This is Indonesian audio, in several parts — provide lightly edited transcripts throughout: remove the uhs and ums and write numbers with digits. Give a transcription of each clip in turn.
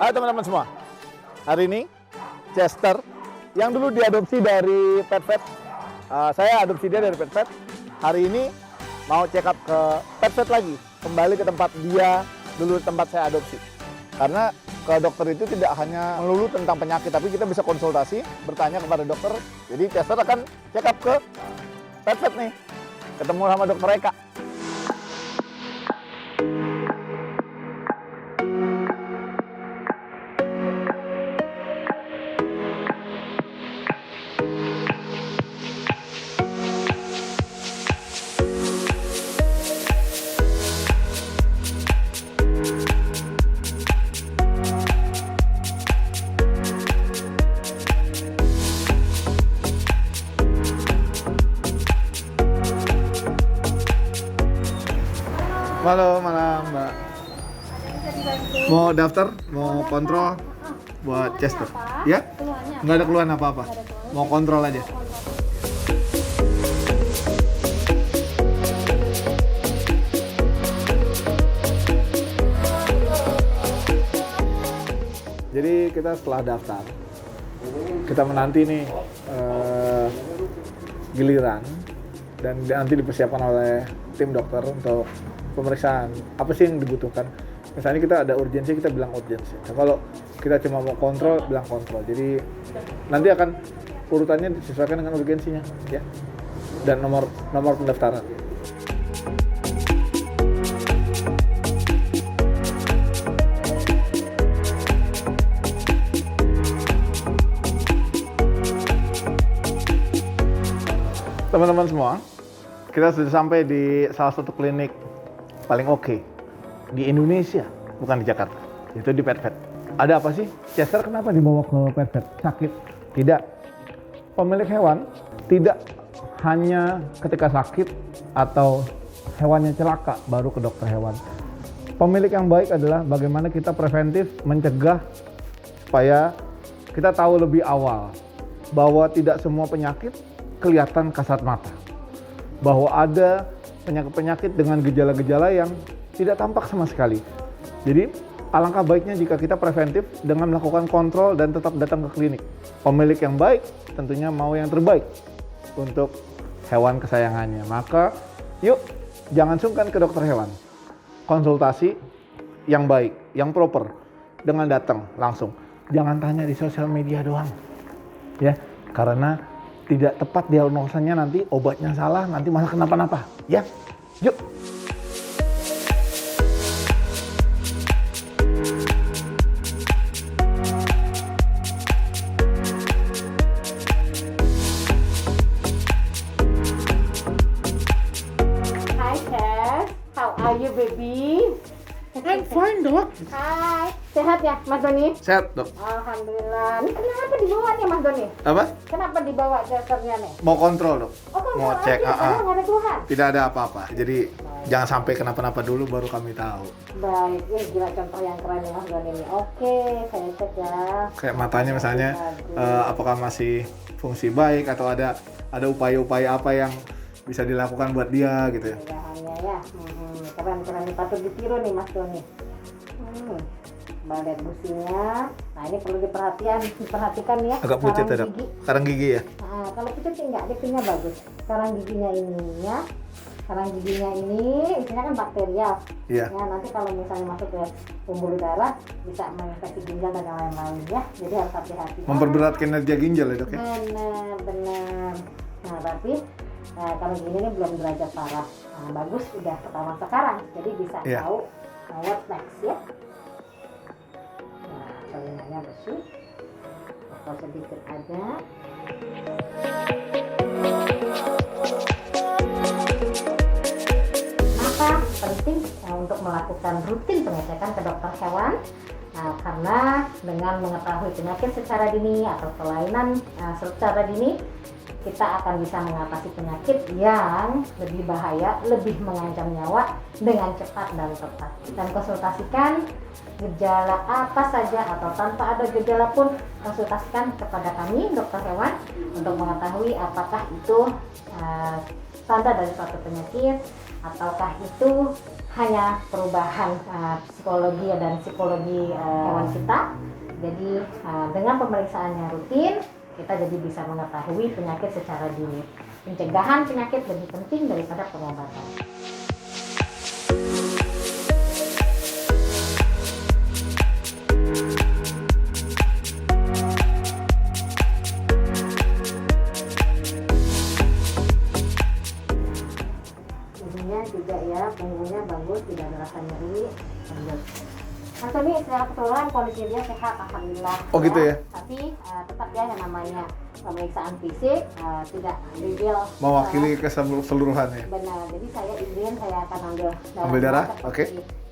Halo teman-teman semua, hari ini Chester yang dulu diadopsi dari PetVet, saya adopsi dia dari PetVet. Hari ini mau check up ke PetVet lagi, kembali ke tempat dia dulu tempat saya adopsi. Karena ke dokter itu tidak hanya melulu tentang penyakit, tapi kita bisa konsultasi, bertanya kepada dokter. Jadi Chester akan check up ke PetVet nih, ketemu sama dokter Eka. Halo, malam Mbak. Mau daftar, mau kontrol buat Chester? Ya? Nggak ada keluhan apa-apa? Mau kontrol aja? Jadi kita setelah daftar, kita menanti nih giliran dan nanti dipersiapkan oleh tim dokter untuk pemeriksaan apa sih yang dibutuhkan. Misalnya kita ada urgensi, kita bilang urgensi. Nah, kalau kita cuma mau kontrol, bilang kontrol. Jadi nanti akan urutannya disesuaikan dengan urgensinya, ya. Dan nomor pendaftaran. Teman-teman semua, kita sudah sampai di salah satu klinik paling oke di Indonesia, bukan di Jakarta, itu di PetVet. Ada apa sih? Chester kenapa dibawa ke PetVet? Sakit? Tidak. Pemilik hewan tidak hanya ketika sakit atau hewannya celaka baru ke dokter hewan. Pemilik yang baik adalah bagaimana kita preventif mencegah supaya kita tahu lebih awal bahwa tidak semua penyakit kelihatan kasat mata. Bahwa ada penyakit-penyakit dengan gejala-gejala yang tidak tampak sama sekali. Jadi, alangkah baiknya jika kita preventif dengan melakukan kontrol dan tetap datang ke klinik. Pemilik yang baik tentunya mau yang terbaik untuk hewan kesayangannya. Maka, yuk jangan sungkan ke dokter hewan. Konsultasi yang baik, yang proper dengan datang langsung. Jangan tanya di sosial media doang. Ya, karena tidak tepat diagnosanya, nanti obatnya salah, nanti malah kenapa-napa. Ya, yuk. Hi, Chef. How are you, baby? I'm fine, dok. Hai, sehat ya, Mas Doni? Sehat, dok. Alhamdulillah. Ini kenapa dibawa nih, Mas Doni? Apa? Kenapa dibawa Chesternya nih? Mau kontrol, dok. Oh, kamu Mau cek, nggak ada keluhan? Tidak ada apa-apa. Jadi jangan sampai kenapa-napa dulu baru kami tahu. Baik, ini gila contoh yang keren ya, Mas Doni nih. Oke, saya cek ya. Kayak matanya misalnya, apakah masih fungsi baik atau ada upaya-upaya apa yang bisa dilakukan buat dia gitu ya. Mudahannya ya. Keren-keren nih, patut ditiru nih, Mas Doni. Balet businya. Nah, ini perlu diperhatikan ya. Agak pucat ya, dok. Karang gigi ya. Nah, kalau pucat sih enggak, dia bagus. Karang giginya ini isinya kan bakterial. Iya. Ya, nanti kalau misalnya masuk ke pembuluh darah bisa menginfeksi ginjal dan yang lain-lain ya. Jadi harus hati-hati. Memperberat kinerja ginjal ya, dok ya. Benar. Nah, tapi kalau gini nih belum derajat parah. Nah, bagus udah ketahuan sekarang. Jadi bisa tahu what's next ya. Nah, telinganya bersih. Atau sedikit aja. Maka penting untuk melakukan rutin pengecekan ke dokter hewan Nah, karena dengan mengetahui penyakit secara dini atau kelainan secara dini, kita akan bisa mengatasi penyakit yang lebih bahaya, lebih mengancam nyawa dengan cepat dan tepat. Dan konsultasikan gejala apa saja atau tanpa ada gejala pun, konsultasikan kepada kami, dokter hewan, untuk mengetahui apakah itu tanda dari suatu penyakit ataukah itu hanya perubahan psikologi hewan kita. Jadi dengan pemeriksaan yang rutin, kita jadi bisa mengetahui penyakit secara dini. Pencegahan penyakit lebih penting daripada pengobatan. Juga ya, punggungnya bagus, tidak ada rasa nyeri. Mas Tony secara keseluruhan kondisi dia sehat, alhamdulillah. Oh gitu ya? Tapi tetap ya yang namanya pemeriksaan fisik tidak reveal Mewakili keseluruhan ya? Benar, jadi saya izin saya akan ambil darah, oke.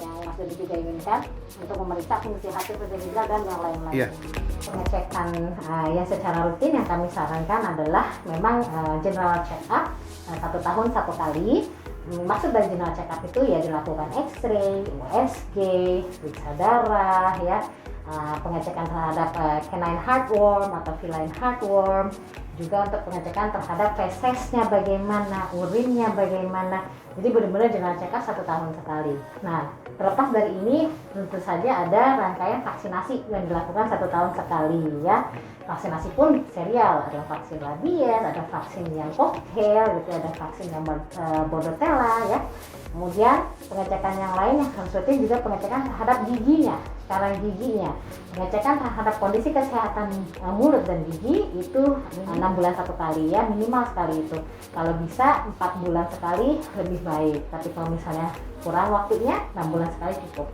Yang Mas Dodi juga inginkan untuk memeriksa fungsi hati, fungsi ginjal dan yang lain-lain. Iya. Pengecekan yang secara rutin yang kami sarankan adalah memang general check up 1 tahun 1 kali. Maksud dari general check up itu ya dilakukan X-ray, USG, periksa darah, ya, pengecekan terhadap canine heartworm atau feline heartworm, juga untuk pengecekan terhadap fesesnya bagaimana, urinnya bagaimana. Jadi benar-benar general check up 1 tahun sekali. Nah, terlepas dari ini tentu saja ada rangkaian vaksinasi yang dilakukan 1 tahun sekali, ya. Vaksinasi pun serial, ada vaksin rabies, ada vaksin yang cocktail, gitu, ada vaksin yang bordetella, ya. Kemudian pengecekan yang lain yang harus rutin juga pengecekan terhadap giginya, sekarang giginya. Pengecekan terhadap kondisi kesehatan mulut dan gigi itu 6 bulan 1 kali, ya, minimal sekali itu. Kalau bisa 4 bulan sekali lebih baik, tapi kalau misalnya kurang waktunya 6 bulan sekali cukup.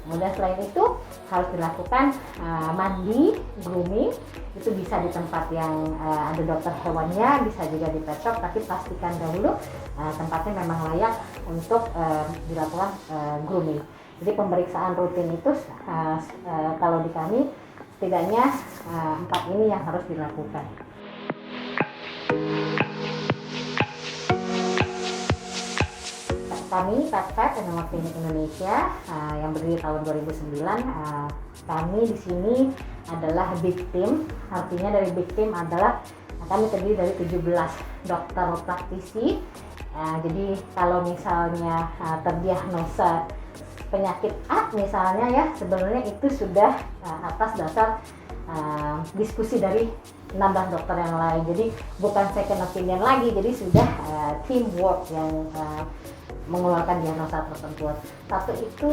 Kemudian selain itu harus dilakukan mandi, grooming, itu bisa di tempat yang ada dokter hewannya, bisa juga di pet shop, tapi pastikan dahulu tempatnya memang layak untuk dilakukan grooming. Jadi pemeriksaan rutin itu kalau di kami setidaknya 4 ini yang harus dilakukan. Kami PetVet Animal Clinic Indonesia yang berdiri tahun 2009, kami di sini adalah big team. Artinya dari big team adalah kami terdiri dari 17 dokter praktisi. Jadi kalau misalnya terdiagnosa penyakit A misalnya, ya, sebenarnya itu sudah atas dasar diskusi dari 16 dokter yang lain. Jadi bukan second opinion lagi, jadi sudah teamwork yang mengeluarkan diagnosa tertentu. Satu itu,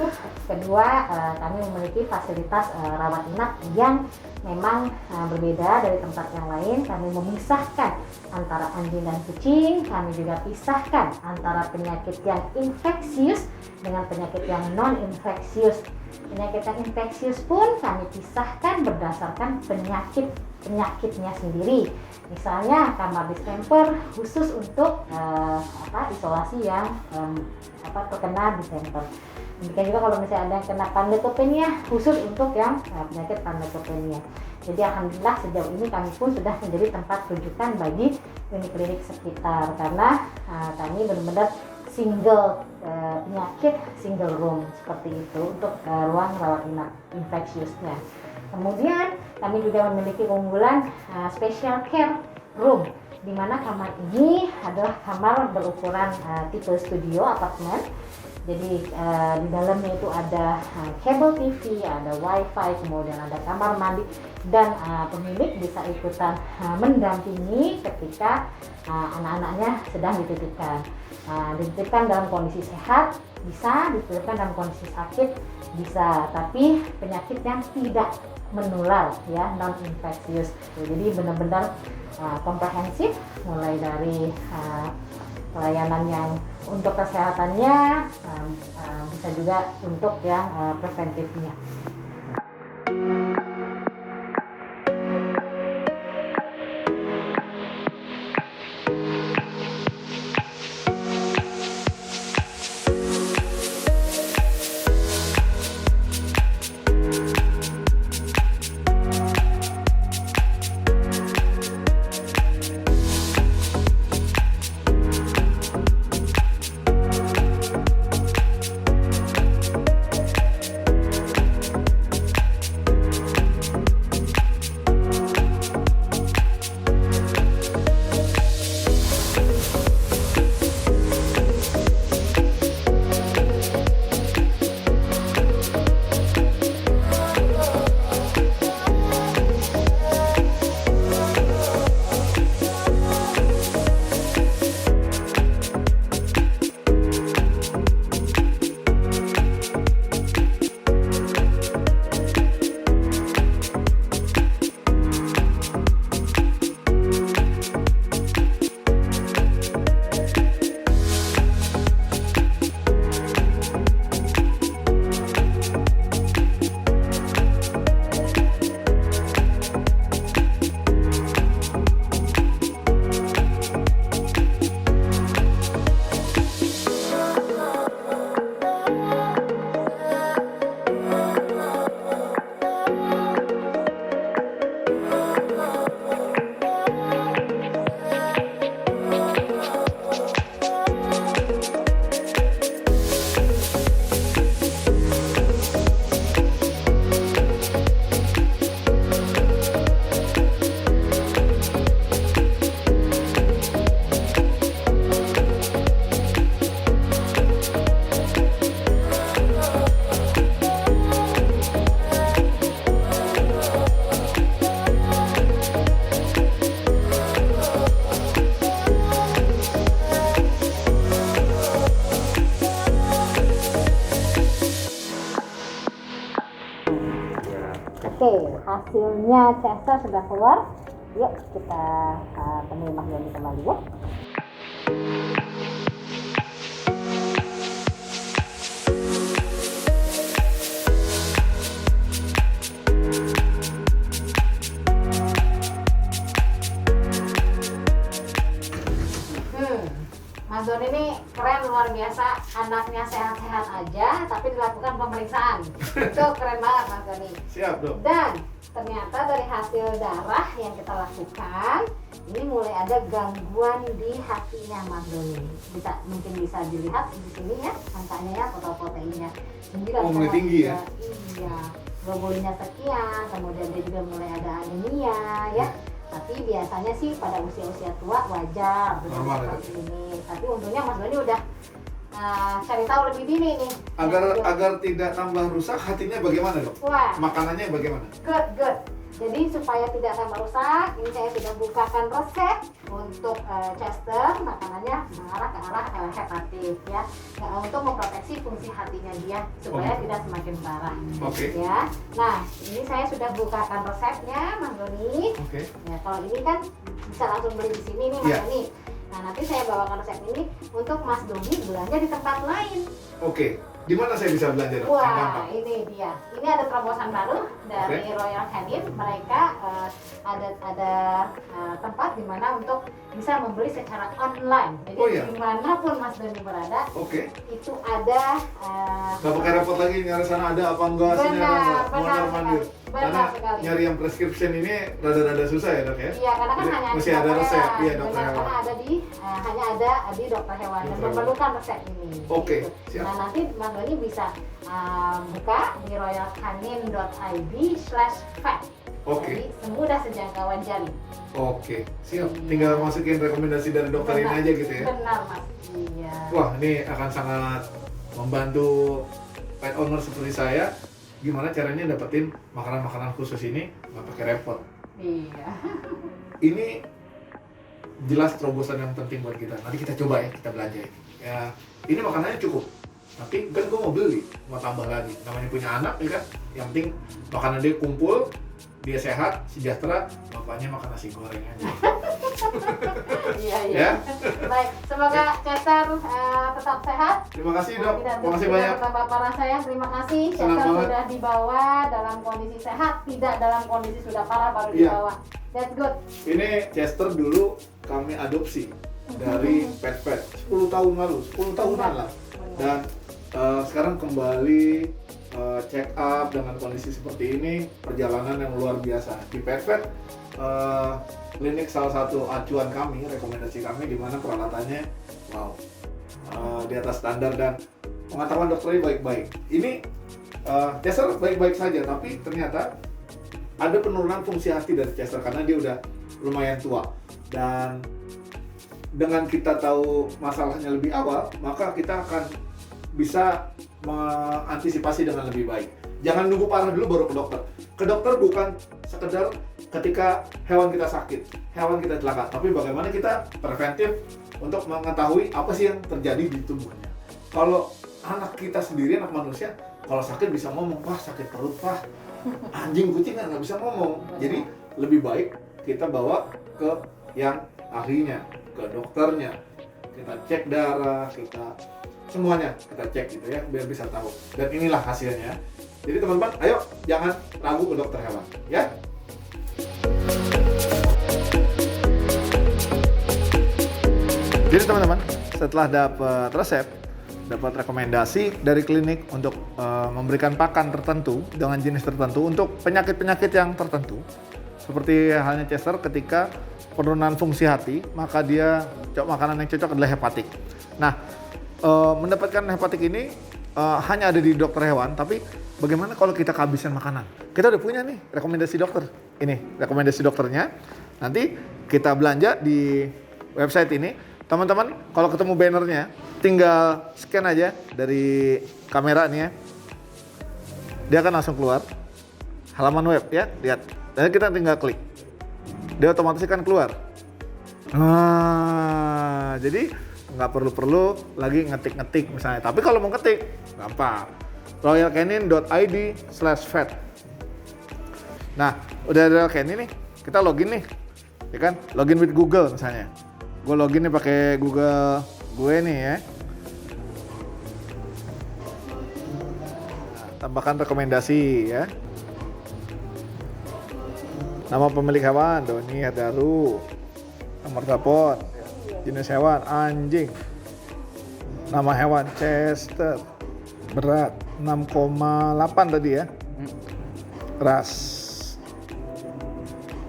kedua kami memiliki fasilitas rawat inap yang memang berbeda dari tempat yang lain. Kami memisahkan antara anjing dan kucing, kami juga pisahkan antara penyakit yang infeksius dengan penyakit yang non-infeksius. Penyakit yang infeksius pun kami pisahkan berdasarkan penyakitnya sendiri. Misalnya kamar distemper khusus untuk isolasi yang terkena distemper. Demikian juga kalau misalnya ada yang kena panleukopenia, khusus untuk yang penyakit panleukopenia. Jadi alhamdulillah sejauh ini kami pun sudah menjadi tempat rujukan bagi klinik-klinik sekitar, karena kami benar-benar single penyakit, single room seperti itu untuk ruang rawat inap infeksiusnya. Kemudian kami juga memiliki keunggulan special care room, di mana kamar ini adalah kamar berukuran tipe studio apartemen. Jadi di dalamnya itu ada cable TV, ada wifi, kemudian ada kamar mandi, dan pemilik bisa ikutan mendampingi ketika anak-anaknya sedang dititipkan. Dititipkan dalam kondisi sehat bisa, dititipkan dalam kondisi sakit bisa, tapi penyakitnya tidak menular, ya, non infeksius. Jadi benar-benar komprehensif, mulai dari pelayanan yang untuk kesehatannya, bisa juga untuk yang preventifnya. hasilnya Chester sudah keluar. Yuk kita temui Mas Doni kembali ya. Mas Doni ini keren, luar biasa, anaknya sehat-sehat aja tapi dilakukan pemeriksaan. Itu keren banget Mas Doni. Siap dok. Dan ternyata dari hasil darah yang kita lakukan ini mulai ada gangguan di hatinya Mas Doni. Mungkin bisa dilihat di sini ya angkanya ya, foto-fotonya. Mulai tinggi ya? Iya, globulinnya sekian, kemudian dia juga mulai ada anemia ya. Tapi biasanya sih pada usia-usia tua wajar normal seperti ini. Tapi untungnya Mas Doni udah cari tahu lebih dini nih. Agar tidak tambah rusak hatinya bagaimana dok? Wah. Makanannya bagaimana? Good. Jadi supaya tidak tambah rusak, ini saya sudah bukakan resep untuk Chester, makanannya mengarah ke arah hepatit ya, untuk memproteksi fungsi hatinya dia supaya tidak semakin parah. Ya. Nah, ini saya sudah bukakan resepnya, Mas Doni. Ya, kalau ini kan bisa langsung beli di sini nih, Mas Doni. Nah, nanti saya bawakan resep ini untuk Mas Doni belanja di tempat lain. Di mana saya bisa belanja dok? Wah, ini dia. Ini ada terobosan baru dari Royal Canin. Mereka ada tempat di mana untuk bisa membeli secara online. Jadi dimanapun Mas Doni berada, itu ada. Gak pakai repot lagi nyari sana ada apa enggak, sini ada enggak, mondar mandir. Karena nyari yang prescription ini rada-rada susah ya dok ya? Iya, karena kan hanya masih ada resep, iya dokter hewan. Karena hanya ada di dokter hewan dan memerlukan resep ini. Siap. Nah, nanti Mas Doni bisa buka di royalcanin.id/vet. Jadi semudah sejangkauan jari. Siap. Tinggal masukin rekomendasi dari dokter ini aja gitu ya? Benar Mas. Iya. Wah, ini akan sangat membantu pet owner seperti saya. Gimana caranya dapetin makanan-makanan khusus ini nggak pakai repot. Iya. Ini jelas terobosan yang penting buat kita. Nanti kita coba ya, kita belanja ini. Ya, ini makanannya cukup. Tapi kan gue mau beli, mau tambah lagi. Namanya punya anak ya kan. Yang penting makanan dia kumpul, dia sehat, sejahtera. Bapaknya makan nasi goreng aja. Iya. Ya? Baik, semoga Chester tetap sehat. Terima kasih dok, terima kasih banyak. Tambah parah saya, terima kasih. Chester sudah dibawa dalam kondisi sehat, tidak dalam kondisi sudah parah baru dibawa. That's good. Ini Chester dulu kami adopsi dari pet 10 tahun lalu, 10 tahunan lah. Dan sekarang kembali check up dengan kondisi seperti ini, perjalanan yang luar biasa di pet klinik salah satu acuan kami, rekomendasi kami di mana peralatannya di atas standar dan pengetahuan dokternya baik-baik. Ini Chester baik-baik saja, tapi ternyata ada penurunan fungsi hati dari Chester karena dia udah lumayan tua. Dan dengan kita tahu masalahnya lebih awal, maka kita akan bisa mengantisipasi dengan lebih baik. Jangan nunggu parah dulu baru ke dokter. Ke dokter bukan sekedar ketika hewan kita sakit, hewan kita celaka, tapi bagaimana kita preventif untuk mengetahui apa sih yang terjadi di tubuhnya. Kalau anak kita sendiri, anak manusia, kalau sakit bisa ngomong, wah sakit perut, wah anjing kucing nggak bisa ngomong. Jadi lebih baik kita bawa ke yang ahlinya, ke dokternya, kita cek darah, kita semuanya kita cek gitu ya, biar bisa tahu. Dan inilah hasilnya. Jadi teman-teman, ayo jangan ragu ke dokter hewan, ya. Jadi teman-teman, setelah dapat resep, dapat rekomendasi dari klinik untuk memberikan pakan tertentu dengan jenis tertentu untuk penyakit-penyakit yang tertentu, seperti halnya Chester ketika penurunan fungsi hati, maka dia makanan yang cocok adalah hepatik. Nah, mendapatkan hepatik ini hanya ada di dokter hewan, tapi bagaimana kalau kita kehabisan makanan? Kita udah punya nih rekomendasi dokter. Ini rekomendasi dokternya. Nanti kita belanja di website ini. Teman-teman, kalau ketemu bannernya, tinggal scan aja dari kamera nih ya. Dia akan langsung keluar halaman web ya, lihat. Dan kita tinggal klik. Dia otomatis akan keluar. Nah, jadi nggak perlu lagi ngetik-ngetik misalnya. Tapi kalau mau ngetik, gampang. royalcanin.id/vet. Nah, udah ada kayak ini nih, kita login nih, ya kan? Login with Google misalnya. Gue login nih pakai Google gue nih ya. Nah, tambahkan rekomendasi ya. Nama pemilik hewan, Doni Hadaru. Nomor telepon, jenis hewan, anjing. Nama hewan, Chester. Berat, 6,8 tadi ya. Ras.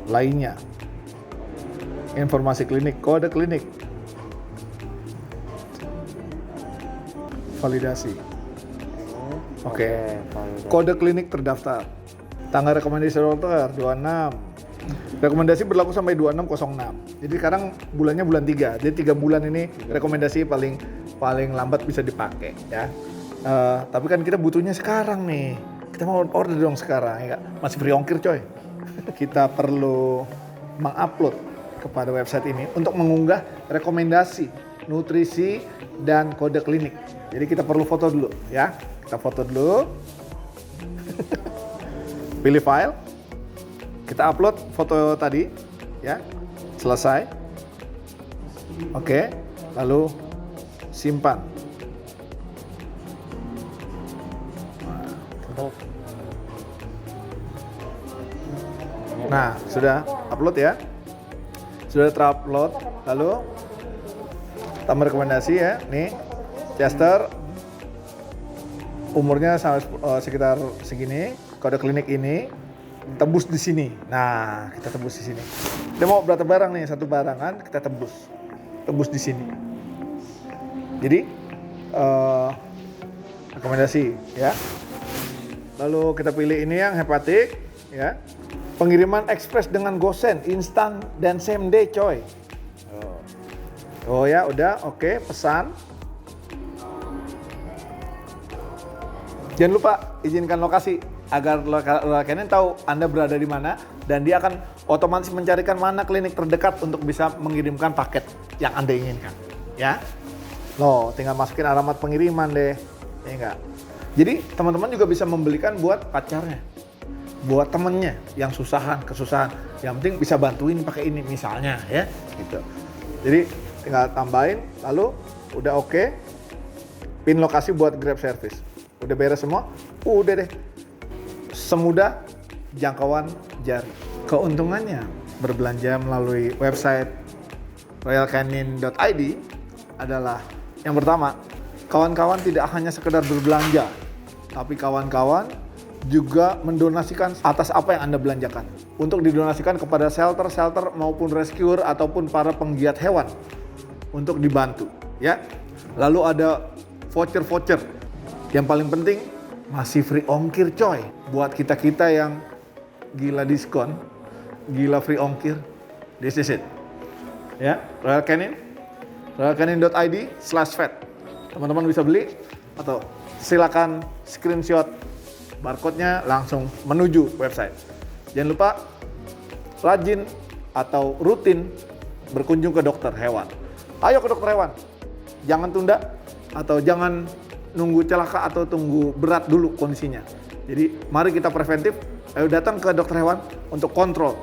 Lainnya. Informasi klinik, kode klinik. Validasi. Oke. Kode klinik terdaftar. Tanggal rekomendasi dokter 26. Rekomendasi berlaku sampai 2606. Jadi sekarang bulannya bulan 3. Jadi 3 bulan ini rekomendasi paling lambat bisa dipakai ya. Tapi kan kita butuhnya sekarang nih. Kita mau order dong sekarang ya. Masih free ongkir coy. Kita perlu mengupload kepada website ini untuk mengunggah rekomendasi, nutrisi dan kode klinik. Jadi kita perlu foto dulu ya. Kita foto dulu. Pilih file. Kita upload foto tadi, ya, selesai. Oke, lalu simpan. Nah, sudah upload ya. Sudah terupload, lalu tambah rekomendasi ya. Nih, Chester, umurnya sekitar segini, kode klinik ini. Tebus di sini. Nah, kita tebus di sini. Kita mau berapa barang nih? Satu barang kan, kita tebus di sini. Jadi rekomendasi ya. Lalu kita pilih ini yang hepatik ya. Pengiriman ekspres dengan GoSend, instan dan same day coy. Oh ya, udah oke, pesan. Jangan lupa izinkan lokasi agar Royal tahu Anda berada di mana dan dia akan otomatis mencarikan mana klinik terdekat untuk bisa mengirimkan paket yang Anda inginkan. Ya. Loh, tinggal masukin alamat pengiriman deh. Ya enggak. Jadi, teman-teman juga bisa membelikan buat pacarnya. Buat temennya yang kesusahan. Yang penting bisa bantuin pakai ini misalnya ya, gitu. Jadi, tinggal tambahin lalu udah oke. Pin lokasi buat Grab service. Udah beres semua? Udah deh. Semudah jangkauan jari. Keuntungannya berbelanja melalui website royalcanin.id adalah yang pertama, kawan-kawan tidak hanya sekedar berbelanja, tapi kawan-kawan juga mendonasikan atas apa yang Anda belanjakan untuk didonasikan kepada shelter maupun rescuer ataupun para penggiat hewan untuk dibantu ya. Lalu ada voucher. Yang paling penting masih free ongkir coy. Buat kita-kita yang gila diskon, gila free ongkir, this is it. Ya, Royal Canin, royalcanin.id/vet. Teman-teman bisa beli atau silakan screenshot barcode-nya langsung menuju website. Jangan lupa rajin atau rutin berkunjung ke dokter hewan. Ayo ke dokter hewan. Jangan tunda atau jangan nunggu celaka atau tunggu berat dulu kondisinya. Jadi mari kita preventif, ayo datang ke dokter hewan untuk kontrol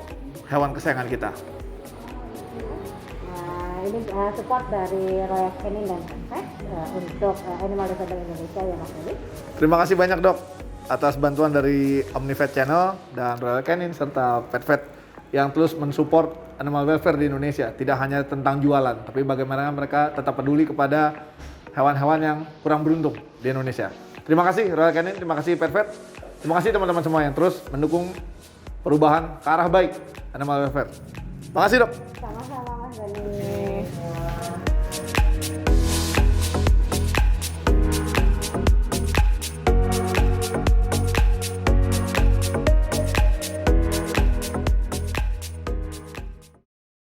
hewan kesayangan kita. Ini support dari Royal Canin dan Pet untuk Animal Defender Indonesia ya Mas Eli. Terima kasih banyak dok atas bantuan dari OmniVet Channel dan Royal Canin serta PetVet yang terus mensupport animal welfare di Indonesia. Tidak hanya tentang jualan, tapi bagaimana mereka tetap peduli kepada hewan-hewan yang kurang beruntung di Indonesia. Terima kasih Royal Canin, terima kasih PetVet, terima kasih teman-teman semua yang terus mendukung perubahan ke arah baik animal welfare. Terima kasih dok. Sama-sama Mas Dani.